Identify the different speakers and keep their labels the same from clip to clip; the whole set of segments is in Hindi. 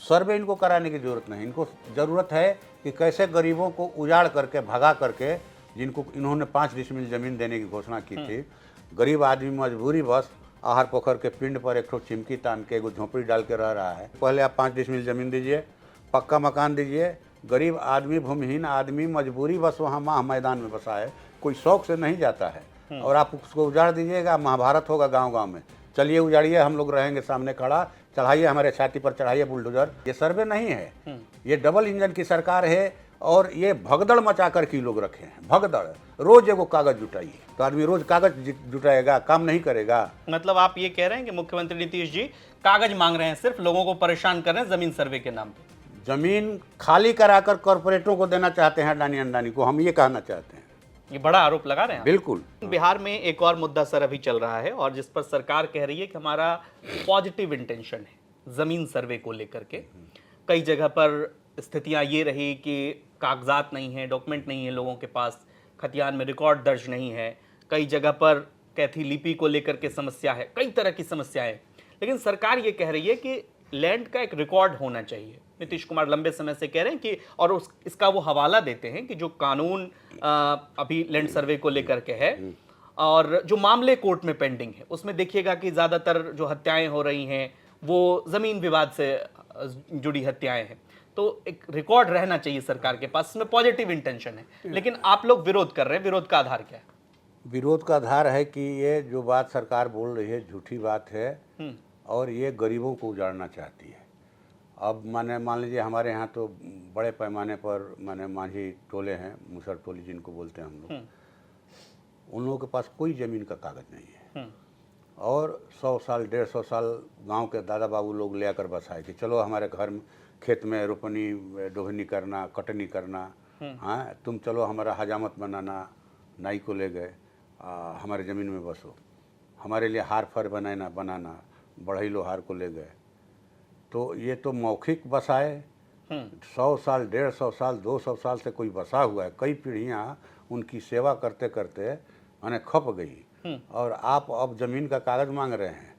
Speaker 1: सर्वे इनको कराने की ज़रूरत नहीं। इनको ज़रूरत है कि कैसे गरीबों को उजाड़ करके भगा करके, जिनको इन्होंने 5 डिसमिल ज़मीन देने की घोषणा की थी, गरीब आदमी मजबूरी बस आहार पोखर के पिंड पर एक ठो चिमकी तान के एगो झोंपड़ी डाल के रह रहा है। पहले आप 5 डिसमिल ज़मीन दीजिए, पक्का मकान दीजिए, गरीब आदमी भूमिहीन आदमी मजबूरी बस वहाँ माह मैदान में बसा है, कोई शौक से नहीं जाता है। और आप उसको उजाड़ दीजिएगा, महाभारत होगा गांव-गांव में। चलिए उजाड़िए, हम लोग रहेंगे सामने खड़ा, चढ़ाइए हमारे छाती पर चढ़ाइए बुलडोजर। ये सर्वे नहीं है, ये डबल इंजन की सरकार है और ये भगदड़ मचा कर के लोग रखे हैं। भगदड़, रोज एगो कागज जुटाइए, तो आदमी रोज कागज जुटाएगा, काम नहीं करेगा।
Speaker 2: मतलब आप ये कह रहे हैं कि मुख्यमंत्री नीतीश जी कागज मांग रहे हैं, सिर्फ लोगों को परेशान कर रहे हैं जमीन सर्वे के नाम पे।
Speaker 1: जमीन खाली कराकर कॉरपोरेटों को देना चाहते हैं, अडानी अंडानी को, हम ये कहना चाहते हैं।
Speaker 2: ये बड़ा आरोप लगा रहे हैं।
Speaker 1: बिल्कुल।
Speaker 2: बिहार में एक और मुद्दा सर अभी चल रहा है और जिस पर सरकार कह रही है कि हमारा पॉजिटिव इंटेंशन है जमीन सर्वे को लेकर के। कई जगह पर स्थितियां ये रही कि कागजात नहीं है, डॉक्यूमेंट नहीं है लोगों के पास, खतियान में रिकॉर्ड दर्ज नहीं है, कई जगह पर कैथी लिपि को लेकर के समस्या है, कई तरह की समस्याएं। लेकिन सरकार ये कह रही है कि लैंड का एक रिकॉर्ड होना चाहिए। नीतीश कुमार लंबे समय से कह रहे हैं कि, और इसका वो हवाला देते हैं कि जो कानून अभी लैंड सर्वे को लेकर के है और जो मामले कोर्ट में पेंडिंग है, उसमें देखिएगा कि ज़्यादातर जो हत्याएं हो रही हैं वो ज़मीन विवाद से जुड़ी हत्याएं हैं। तो एक रिकॉर्ड रहना चाहिए सरकार के पास, इसमें पॉजिटिव इंटेंशन है। लेकिन आप लोग विरोध कर रहे हैं, विरोध का आधार क्या है?
Speaker 1: विरोध का आधार है कि ये जो बात सरकार बोल रही है झूठी बात है और ये गरीबों को उजाड़ना चाहती है। अब मान लीजिए हमारे यहाँ तो बड़े पैमाने पर मांझी टोले हैं, मुसर टोली जिनको बोलते हैं हम लोग, उन लोगों के पास कोई ज़मीन का कागज़ नहीं है। और 100 साल 150 साल गांव के दादा बाबू लोग ले आकर बसाए कि चलो हमारे घर में खेत में रोपनी डोहनी करना, कटनी करना, हाँ तुम चलो हमारा हजामत बनाना, नाई को ले गए, हमारे ज़मीन में बसो, हमारे लिए हार फार बनाना बढ़ई लोहार को ले गए। तो ये तो मौखिक बसाए, 100 साल 150 साल 200 साल से कोई बसा हुआ है, कई पीढ़ियाँ उनकी सेवा करते करते मैंने खप गई और आप अब ज़मीन का कागज़ मांग रहे हैं।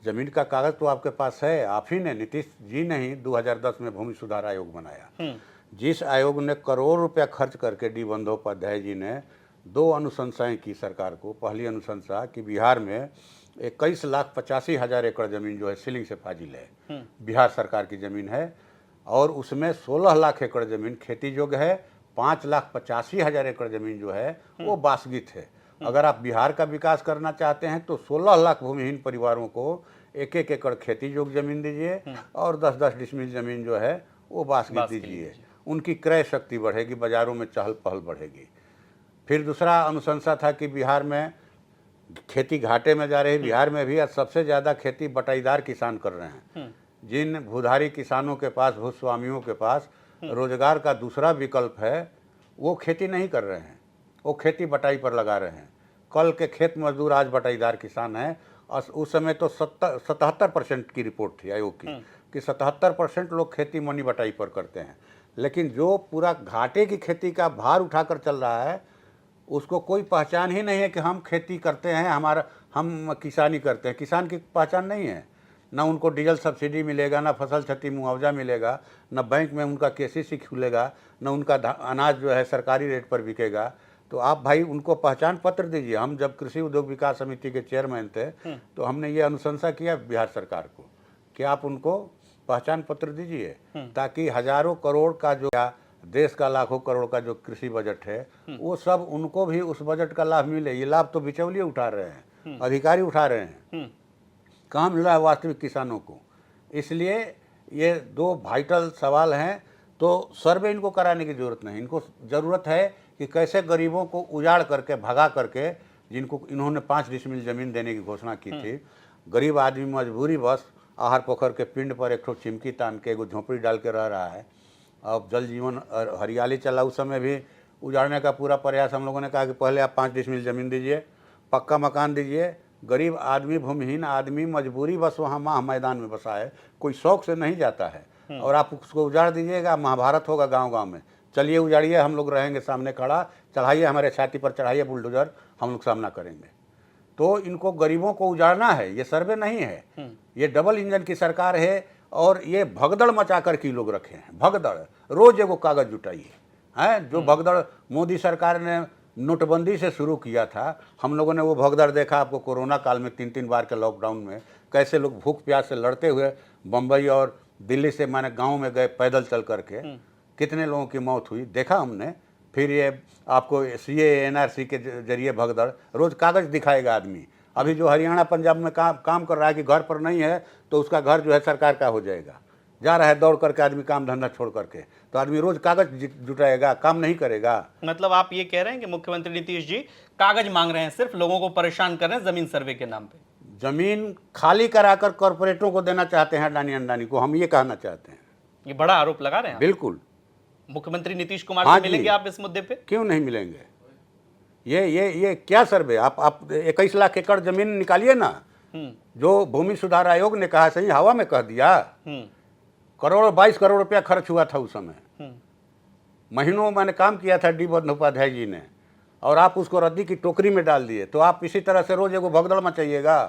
Speaker 1: ज़मीन का कागज़ तो आपके पास है, आप ही ने, नीतीश जी ने ही 2010 में भूमि सुधार आयोग बनाया, जिस आयोग ने करोड़ रुपया खर्च करके डी बंदोपाध्याय जी ने 2 अनुशंसाएं की सरकार को। पहली अनुशंसा कि बिहार में 21,85,000 एकड़ ज़मीन जो है सीलिंग से फाजिल है, बिहार सरकार की ज़मीन है, और उसमें 16 लाख एकड़ ज़मीन खेती योग्य है, 5,85,000 एकड़ ज़मीन जो है वो बासगीत है। अगर आप बिहार का विकास करना चाहते हैं तो 16 लाख भूमिहीन परिवारों को 1-1 एकड़ खेती योग्य ज़मीन दीजिए और 10-10 डिसमिल ज़मीन जो है वो बासगीत दीजिए। उनकी क्रय शक्ति बढ़ेगी, बाज़ारों में चहल पहल बढ़ेगी। फिर दूसरा अनुशंसा था कि बिहार में खेती घाटे में जा रही है, बिहार में भी आज सबसे ज़्यादा खेती बटाईदार किसान कर रहे हैं। जिन भूधारी किसानों के पास, भूस्वामियों के पास रोजगार का दूसरा विकल्प है, वो खेती नहीं कर रहे हैं, वो खेती बटाई पर लगा रहे हैं। कल के खेत मजदूर आज बटाईदार किसान हैं। उस समय तो 77% की रिपोर्ट थी आयोग की कि 77% लोग खेती मनी बटाई पर करते हैं। लेकिन जो पूरा घाटे की खेती का भार उठाकर चल रहा है, उसको कोई पहचान ही नहीं है कि हम खेती करते हैं, हम किसानी करते हैं। किसान की पहचान नहीं है, ना उनको डीजल सब्सिडी मिलेगा, ना फसल क्षति मुआवजा मिलेगा, ना बैंक में उनका केसीसी खुलेगा, ना उनका अनाज जो है सरकारी रेट पर बिकेगा। तो आप भाई उनको पहचान पत्र दीजिए। हम जब कृषि उद्योग विकास समिति के चेयरमैन थे तो हमने ये अनुशंसा किया बिहार सरकार को कि आप उनको पहचान पत्र दीजिए, ताकि हजारों करोड़ का जो देश का लाखों करोड़ का जो कृषि बजट है वो सब उनको भी उस बजट का लाभ मिले। ये लाभ तो बिचौलिए उठा रहे हैं, अधिकारी उठा रहे हैं, कहाँ मिल रहा है वास्तविक किसानों को। इसलिए ये 2 वाइटल सवाल हैं। तो सर्वे इनको कराने की ज़रूरत नहीं, इनको ज़रूरत है कि कैसे गरीबों को उजाड़ करके भगा करके, जिनको इन्होंने 5 डिसमिल ज़मीन देने की घोषणा की थी, गरीब आदमी मजबूरी बस आहार पोखर के पिंड पर एक ठो चिमकी तान के एगो झोंपड़ी डाल के रह रहा है। अब जल जीवन और हरियाली चला, उस समय भी उजाड़ने का पूरा प्रयास हम लोगों ने कहा कि पहले आप 5 डिसमिल ज़मीन दीजिए, पक्का मकान दीजिए, गरीब आदमी भूमिहीन आदमी मजबूरी बस वहाँ माह मैदान में बसा है, कोई शौक से नहीं जाता है। और आप उसको उजाड़ दीजिएगा, महाभारत होगा गांव-गांव में। चलिए उजाड़िए, हम लोग रहेंगे सामने खड़ा, चढ़ाइए हमारे छाती पर चढ़ाइए बुलडोजर, हम लोग सामना करेंगे। तो इनको गरीबों को उजाड़ना है, ये सर्वे नहीं है, ये डबल इंजन की सरकार है और ये भगदड़ मचा कर के लोग रखे हैं, भगदड़, रोज एगो कागज जुटाइए हैं। जो भगदड़ मोदी सरकार ने नोटबंदी से शुरू किया था, हम लोगों ने वो भगदड़ देखा आपको कोरोना काल में 3-3 बार के लॉकडाउन में, कैसे लोग भूख प्यास से लड़ते हुए बम्बई और दिल्ली से माने गांव में गए पैदल चल करके, कितने लोगों की मौत हुई देखा हमने। फिर ये आपको CA NRC के जरिए भगदड़, रोज कागज दिखाएगा आदमी। अभी जो हरियाणा पंजाब में काम कर रहा है कि घर पर नहीं है तो उसका घर जो है सरकार का हो जाएगा, जा रहा है दौड़ करके आदमी काम धंधा छोड़ करके, तो आदमी रोज कागज जुटाएगा, काम नहीं करेगा।
Speaker 2: मतलब आप ये कह रहे हैं कि मुख्यमंत्री नीतीश जी कागज मांग रहे हैं, सिर्फ लोगों को परेशान कर रहे हैं जमीन सर्वे के नाम पे।
Speaker 1: जमीन खाली कराकर कॉरपोरेटों को देना चाहते हैं, अडानी अंडानी को, हम ये कहना चाहते हैं।
Speaker 2: ये बड़ा आरोप लगा रहे हैं आप।
Speaker 1: बिल्कुल।
Speaker 2: मुख्यमंत्री नीतीश कुमार
Speaker 1: हाँ
Speaker 2: से मिलेंगे आप इस मुद्दे पे?
Speaker 1: क्यों नहीं मिलेंगे? ये क्या सर्वे? आप 21 लाख एकड़ जमीन निकालिए ना, जो भूमि सुधार आयोग ने कहा, सही हवा में कह दिया। 22 करोड़ रुपया खर्च हुआ था उस समय, महीनों मैंने काम किया था डी बंदोपाध्याय जी ने, और आप उसको रद्दी की टोकरी में डाल दिए। तो आप इसी तरह से रोज एगो भगदड़ मचाइएगा।